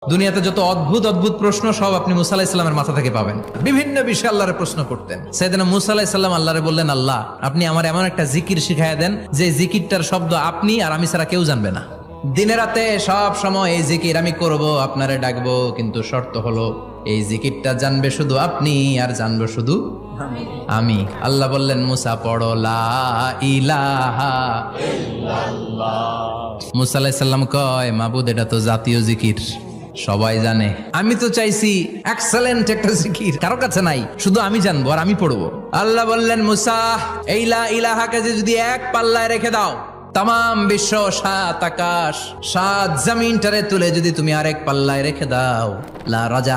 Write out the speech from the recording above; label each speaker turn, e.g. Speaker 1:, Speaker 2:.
Speaker 1: দুনিয়াতে যত অদ্ভুত অদ্ভুত প্রশ্ন সব আপনি মুসা আলাহিস সাল্লামের মাথা থেকে পাবেন। বিভিন্ন বিষয়ে আল্লাহরে প্রশ্ন করতেন। সাইয়েদনা মুসা আলাহিস সাল্লাম আল্লাহরে বললেন, আল্লাহ আপনি আমার এমন একটা জিকির শিখাইয়া দেন যে জিকিরটার শব্দ আপনি আর আমি ছাড়া কেউ জানবে না। দিনে রাতে সব সময় এই জিকির আমি করব, আপনারে ডাকবো, কিন্তু শর্ত হলো এই জিকিরটা জানবে শুধু আপনি আর জানবো শুধু আমি। আল্লাহ বললেন, মুসা পড়ো লা ইলাহা ইল্লাল্লাহ। মুসা আলাইহিস সালাম কয়, মাবুদ এটা তো জাতীয় জিকির, সবাই জানে। আমি তো চাইছি এক্সেলেন্ট একটা জিকির, কারো কাছে নাই, শুধু আমি জানবো আর আমি পড়বো। আল্লাহ বললেন, মুসা এই লা ইলাহাকে যদি এক পাল্লায় রেখে দাও, তামাম বিশ্ব, 7 আকাশ 7 জমিনটারে তুলে যদি তুমি আরেক পাল্লায় রেখে দাও, লা রাজা